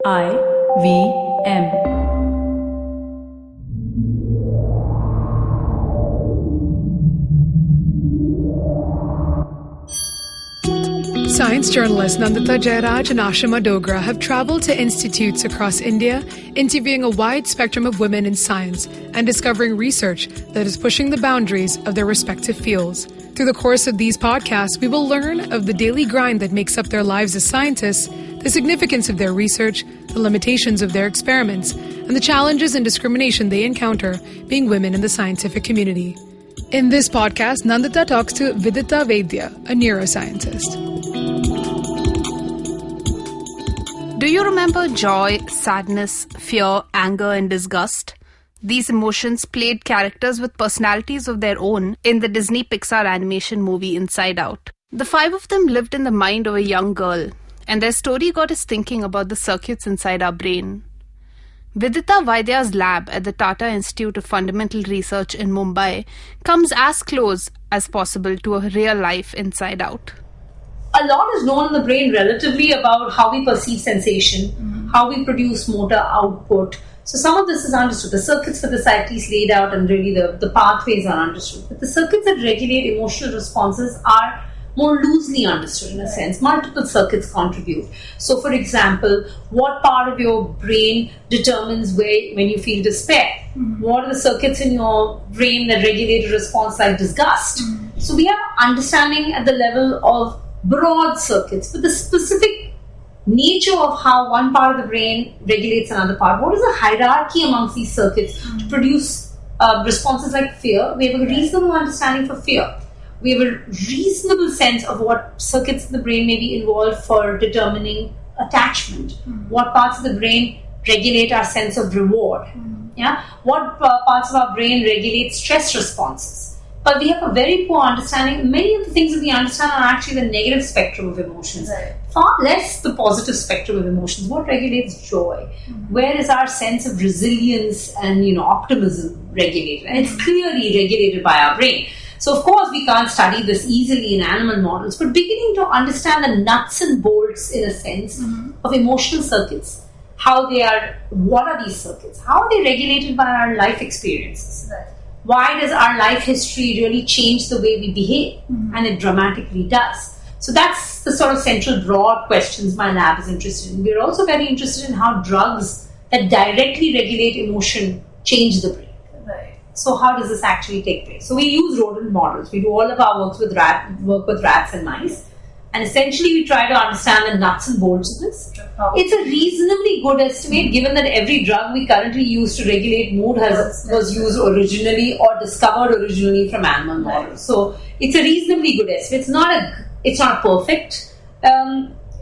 IVM. Science journalists Nandita Jayaraj and Ashima Dogra have traveled to institutes across India, interviewing a wide spectrum of women in science and discovering research that is pushing the boundaries of their respective fields. Through the course of these podcasts, we will learn of the daily grind that makes up their lives as scientists, the significance of their research, the limitations of their experiments, and the challenges and discrimination they encounter being women in the scientific community. In this podcast, Nandita talks to Vidita Vaidya, a neuroscientist. Do you remember joy, sadness, fear, anger, and disgust? These emotions played characters with personalities of their own in the Disney Pixar animation movie Inside Out. The five of them lived in the mind of a young girl, and their story got us thinking about the circuits inside our brain. Vidita Vaidya's lab at the Tata Institute of Fundamental Research in Mumbai comes as close as possible to a real life Inside Out. A lot is known in the brain relatively about how we perceive sensation, how we produce motor output. So some of this is understood. The circuits for this are at least laid out and really the pathways are understood. But the circuits that regulate emotional responses are more loosely understood in a sense. Multiple circuits contribute. So for example, what part of your brain determines when you feel despair? What are the circuits in your brain that regulate a response like disgust? So we have understanding at the level of broad circuits, but the specific nature of how one part of the brain regulates another part. What is the hierarchy amongst these circuits to produce responses like fear? We have a reasonable understanding for fear. We have a reasonable sense of what circuits in the brain may be involved for determining attachment. What parts of the brain regulate our sense of reward? What parts of our brain regulate stress responses? But we have a very poor understanding. Many of the things that we understand are actually the negative spectrum of emotions. Far less the positive spectrum of emotions. What regulates joy? Where is our sense of resilience and optimism regulated? And it's clearly regulated by our brain. So of course we can't study this easily in animal models, but beginning to understand the nuts and bolts in a sense of emotional circuits. What are these circuits? How are they regulated by our life experiences? Why does our life history really change the way we behave? And it dramatically does. So that's the sort of central broad questions my lab is interested in. We're also very interested in how drugs that directly regulate emotion change the brain. So how does this actually take place? So we use rodent models. We do all of our work with rats and mice. And essentially we try to understand the nuts and bolts of this. It's a reasonably good estimate given that every drug we currently use to regulate mood was used originally or discovered originally from animal models. So it's a reasonably good estimate. It's not a perfect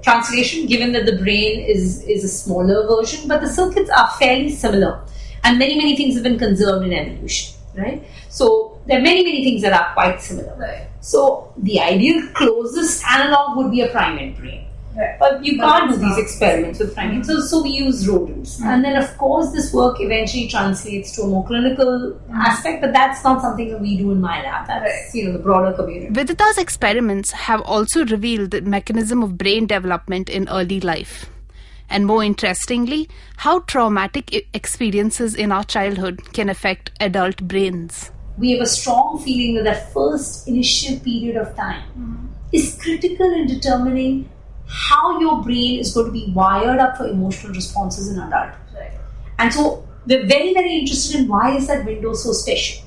translation given that the brain is a smaller version, but the circuits are fairly similar. And many, many things have been conserved in evolution, right? So there are many, many things that are quite similar. So the ideal closest analog would be a primate brain. But you can't do these experiments with primates. So we use rodents. And then of course this work eventually translates to a more clinical aspect, but that's not something that we do in my lab. That's the broader community. Vidita's experiments have also revealed the mechanism of brain development in early life. And more interestingly, how traumatic experiences in our childhood can affect adult brains. We have a strong feeling that first initial period of time is critical in determining how your brain is going to be wired up for emotional responses in adulthood. And so we're very, very interested in why is that window so special?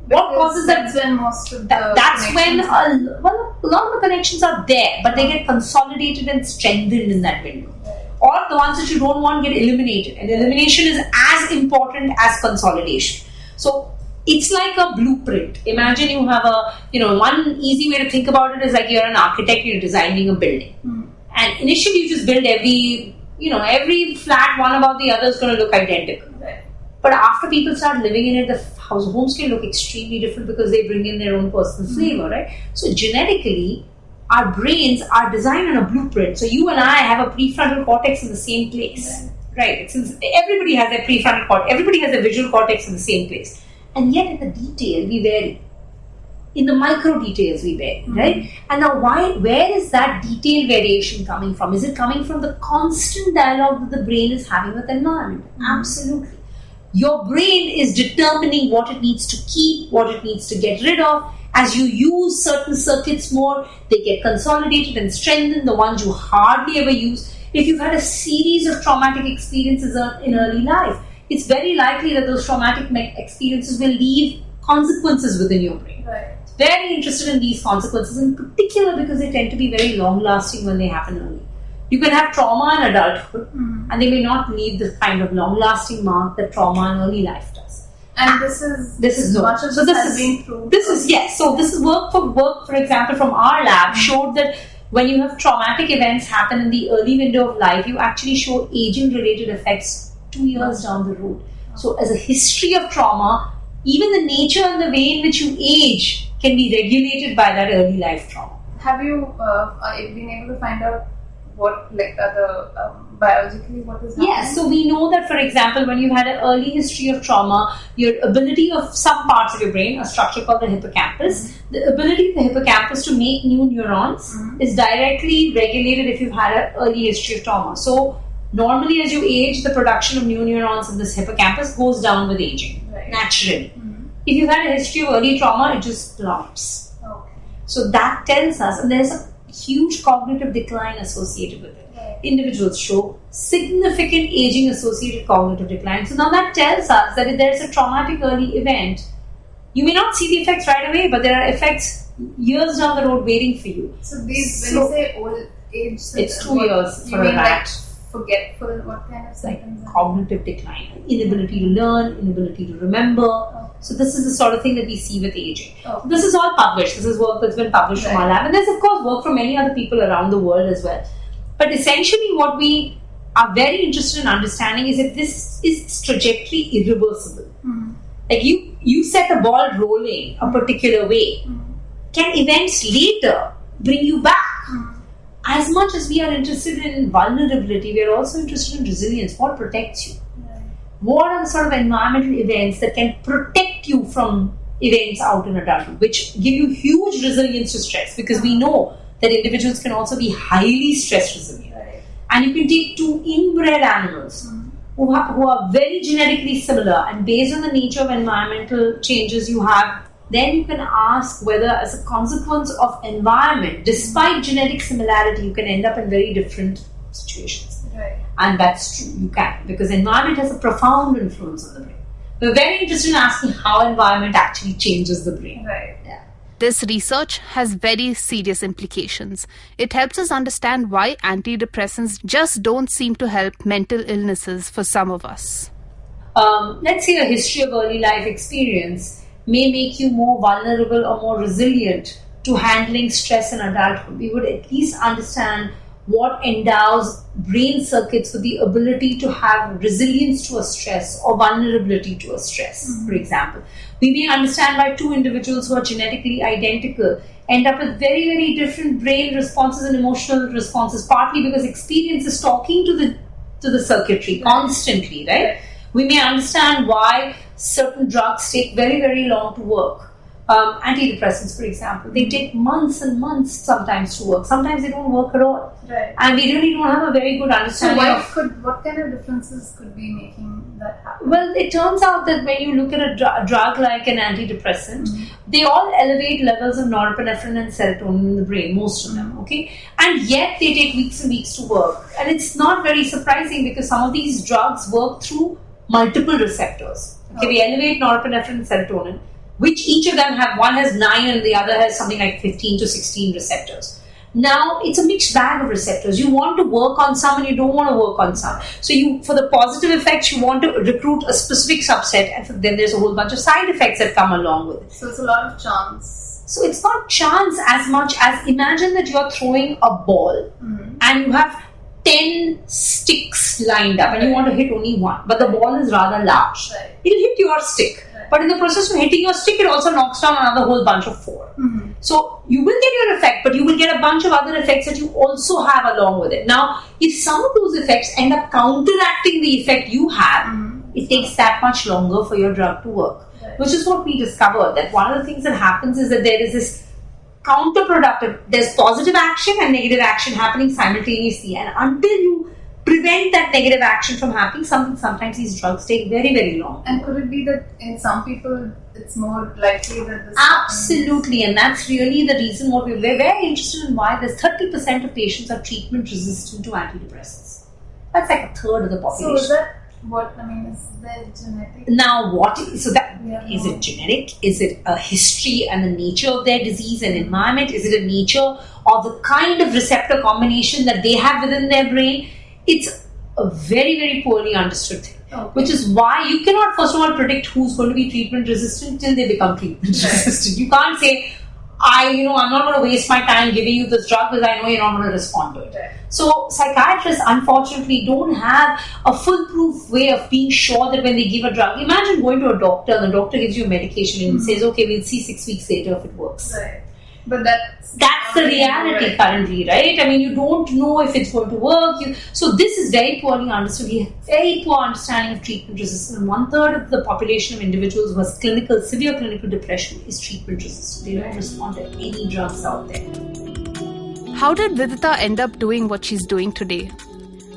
What causes that? That's when most of the that's when a lot of the connections are there, but they get consolidated and strengthened in that window. Or the ones that you don't want get eliminated. And elimination is as important as consolidation. So it's like a blueprint. Imagine you have one easy way to think about it is like you're an architect, you're designing a building. And initially you just build every flat one above the other is going to look identical. But after people start living in it, the homes can look extremely different because they bring in their own personal flavor, right? So genetically, our brains are designed on a blueprint. So you and I have a prefrontal cortex in the same place, right? Since everybody has their prefrontal cortex, everybody has their visual cortex in the same place. And yet in the detail, we vary. in the micro details we vary, right? And now where is that detail variation coming from? Is it coming from the constant dialogue that the brain is having with the environment? Absolutely. Your brain is determining what it needs to keep, what it needs to get rid of. As you use certain circuits more, they get consolidated and strengthened, the ones you hardly ever use. If you've had a series of traumatic experiences in early life, it's very likely that those traumatic experiences will leave consequences within your brain. Right. Very interested in these consequences, in particular because they tend to be very long-lasting when they happen early. You can have trauma in adulthood, and they may not leave the kind of long-lasting mark that trauma in early life does. And this is much of this has been proved. This is yes. So this is work, for example, from our lab showed that when you have traumatic events happen in the early window of life, you actually show aging-related effects 2 years down the road. So as a history of trauma, even the nature and the way in which you age can be regulated by that early life trauma. Have you been able to find out what biologically what is happening? Yes, so we know that, for example, when you've had an early history of trauma, your ability of some parts of your brain, a structure called the hippocampus, the ability of the hippocampus to make new neurons is directly regulated if you've had an early history of trauma. So normally as you age, the production of new neurons in this hippocampus goes down with aging, naturally. If you've had a history of early trauma, it just plummets. Okay. So that tells us, and there's a huge cognitive decline associated with it. Individuals show significant aging associated cognitive decline. So now that tells us that if there's a traumatic early event, you may not see the effects right away, but there are effects years down the road waiting for you. So when you say old age, it's 2 years for a rat. Forgetful, what kind of symptoms? Cognitive decline, inability to learn, inability to remember. So this is the sort of thing that we see with aging. This is all published. This is work that's been published from our lab, and there's of course work from many other people around the world as well. But essentially what we are very interested in understanding is that this is trajectory irreversible. Like you set the ball rolling a particular way. Can events later bring you back? As much as we are interested in vulnerability, we are also interested in resilience. What protects you? What are the sort of environmental events that can protect you from events out in adulthood, which give you huge resilience to stress? Because we know that individuals can also be highly stress resilient. And you can take two inbred animals who are very genetically similar, and based on the nature of environmental changes you have, then you can ask whether as a consequence of environment, despite genetic similarity, you can end up in very different situations. And that's true, you can, because environment has a profound influence on the brain. We're very interested in asking how environment actually changes the brain. This research has very serious implications. It helps us understand why antidepressants just don't seem to help mental illnesses for some of us. Let's say a history of early life experience may make you more vulnerable or more resilient to handling stress in adulthood. We would at least understand what endows brain circuits with the ability to have resilience to a stress or vulnerability to a stress, for example. We may understand why two individuals who are genetically identical end up with very, very different brain responses and emotional responses, partly because experience is talking to the circuitry constantly, right? We may understand why certain drugs take very, very long to work. Antidepressants, for example, they take months and months sometimes to work. Sometimes they don't work at all. And we really don't have a very good understanding what kind of differences could be making that happen? Well, it turns out that when you look at a drug like an antidepressant, they all elevate levels of norepinephrine and serotonin in the brain, most of them, okay? And yet they take weeks and weeks to work. And it's not very surprising because some of these drugs work through multiple receptors. Okay, we elevate norepinephrine and serotonin, which each of them have, one has 9 and the other has something like 15 to 16 receptors. Now, it's a mixed bag of receptors. You want to work on some and you don't want to work on some. So for the positive effects, you want to recruit a specific subset, and then there's a whole bunch of side effects that come along with it. So it's a lot of chance. So it's not chance as much as imagine that you're throwing a ball and you have 10 sticks lined up and you want to hit only one, but the ball is rather large. It'll hit your stick. But in the process of hitting your stick, it also knocks down another whole bunch of 4. So you will get your effect, but you will get a bunch of other effects that you also have along with it. Now, if some of those effects end up counteracting the effect you have, it takes that much longer for your drug to work. which is what we discovered, that one of the things that happens is that there is this counterproductive, there's positive action and negative action happening simultaneously, and until you prevent that negative action from happening, sometimes these drugs take very, very long. And could it be that in some people it's more likely that this Absolutely, and that's really the reason what we're very interested in, why there's 30% of patients are treatment resistant to antidepressants. That's like a third of the population. So is that what, I mean, is there genetic? Now is it genetic? Is it a history and the nature of their disease and environment? Is it a nature or the kind of receptor combination that they have within their brain? It's a very, very poorly understood thing. Okay. Which is why you cannot, first of all, predict who's going to be treatment resistant till they become treatment resistant. You can't say, I'm not going to waste my time giving you this drug because I know you're not going to respond to it. Right. So psychiatrists, unfortunately, don't have a foolproof way of being sure that when they give a drug, imagine going to a doctor and the doctor gives you a medication and says, okay, we'll see 6 weeks later if it works. Right. But that's the reality currently, right? I mean, you don't know if it's going to work. So this is very poorly understood. We have very poor understanding of treatment resistance. And 1/3 of the population of individuals who has severe clinical depression is treatment resistant. They don't respond to any drugs out there. How did Vidita end up doing what she's doing today?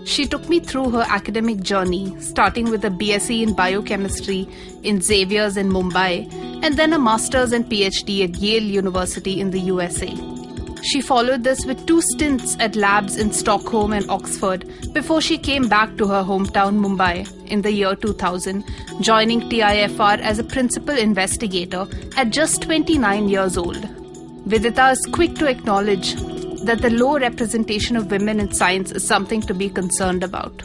She took me through her academic journey, starting with a BSc in biochemistry in Xavier's in Mumbai, and then a master's and PhD at Yale University in the USA. She followed this with 2 stints at labs in Stockholm and Oxford before she came back to her hometown Mumbai in the year 2000, joining TIFR as a principal investigator at just 29 years old. Vidita is quick to acknowledge that the low representation of women in science is something to be concerned about.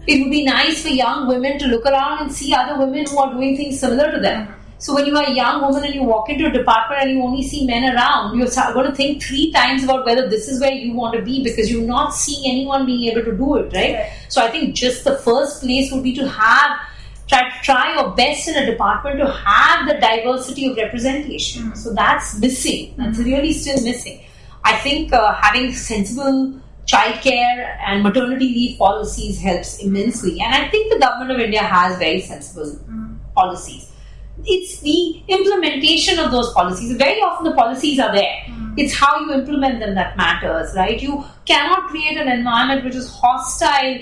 It would be nice for young women to look around and see other women who are doing things similar to them. So when you are a young woman and you walk into a department and you only see men around, you're going to think 3 times about whether this is where you want to be, because you're not seeing anyone being able to do it, right? So I think just the first place would be to try your best in a department to have the diversity of representation. So that's missing. That's really still missing. I think having sensible childcare and maternity leave policies helps immensely. And I think the government of India has very sensible policies. It's the implementation of those policies. Very often the policies are there. It's how you implement them that matters, right? You cannot create an environment which is hostile,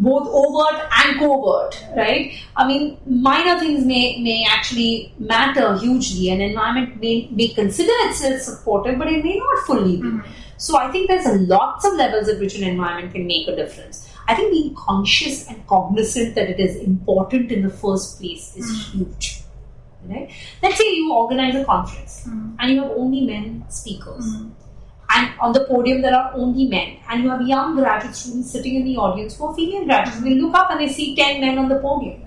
both overt and covert, right? I mean, minor things may actually matter hugely. An environment may consider itself supportive, but it may not fully be. So I think there's lots of levels at which an environment can make a difference. I think being conscious and cognizant that it is important in the first place is huge. Right? Let's say you organize a conference and you have only men speakers. And on the podium there are only men, and you have young graduate students sitting in the audience who are female graduates. They look up and they see 10 men on the podium.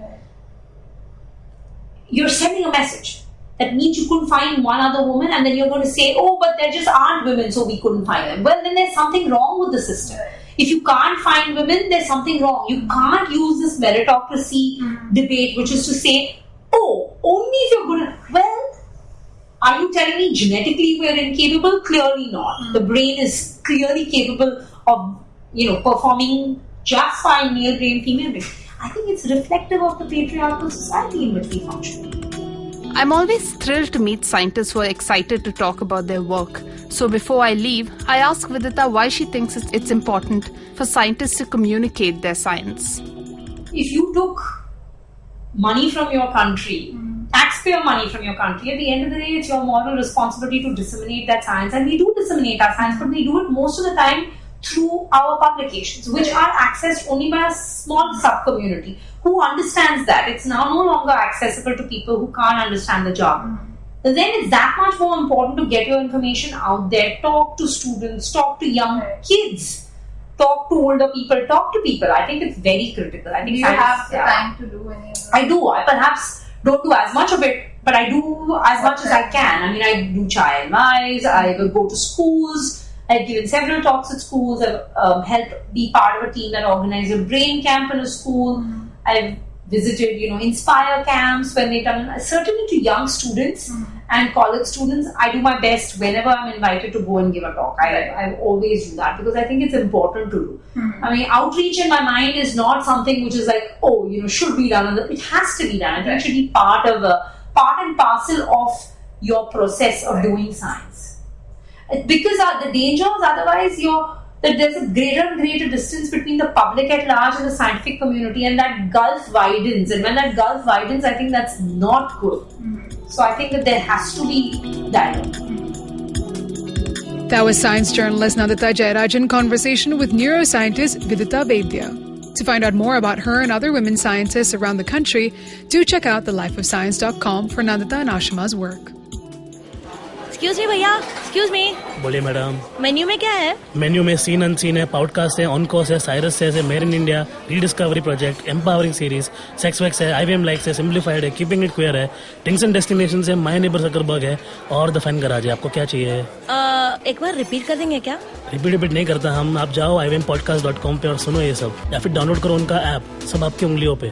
You're sending a message. That means you couldn't find one other woman, and then you're going to say, oh, but there just aren't women, so we couldn't find them. Well, then there's something wrong with the system. If you can't find women, there's something wrong. You can't use this meritocracy debate, which is to say, oh, only if you're good at, well, are you telling me genetically we're incapable? Clearly not. The brain is clearly capable of, performing just fine male brain, female brain. I think it's reflective of the patriarchal society in which we function. I'm always thrilled to meet scientists who are excited to talk about their work. So before I leave, I ask Vidita why she thinks it's important for scientists to communicate their science. If you took money from your country, taxpayer money from your country, at the end of the day, it's your moral responsibility to disseminate that science. And we do disseminate our science, but we do it most of the time through our publications, which are accessed only by a small sub-community who understands that. It's now no longer accessible to people who can't understand the jargon. Then it's that much more important to get your information out there. Talk to students, talk to young kids, talk to older people, talk to people. I think it's very critical. I think do you have the time to do any of that? I do. I perhaps don't do as much of it, but I do as much as I can. I mean, I do child advice, I will go to schools. I've given several talks at schools. I've helped be part of a team that organized a brain camp in a school. I've visited, Inspire camps when they've done, certainly to young students and college students, I do my best whenever I'm invited to go and give a talk. I always do that because I think it's important to do. I mean, outreach in my mind is not something which is like, oh, should be done. It has to be done. I think it should be part and parcel of your process of doing science. Because the danger is otherwise that there's a greater and greater distance between the public at large and the scientific community, and that gulf widens. And when that gulf widens, I think that's not good. So I think that there has to be dialogue. That was science journalist Nandita Jayaraj in conversation with neuroscientist Vidita Vaidya. To find out more about her and other women scientists around the country, do check out thelifeofscience.com for Nandita and Ashima's work. Excuse me भैया, excuse me. बोलिए madam. Menu में क्या है? Menu में scene unseen है, podcast है, on course है, Cyrus है, made in India, rediscovery project, empowering series, sex wax है, IVM लाइक्स है, सिंप्लीफाइड है, कीपिंग इट क्वियर है, थिंग्स एंड डेस्टिनेशंस है, माय नेबर जकरबर्ग है और द फैन गराज है. आपको क्या चाहिए? एक बार रिपीट कर देंगे क्या? रिपीट नहीं करता हम. आप जाओ IVMpodcast.com पे और सुनो ये सब, या फिर डाउनलोड करो उनका ऐप. सब आपकी उंगलियों पे.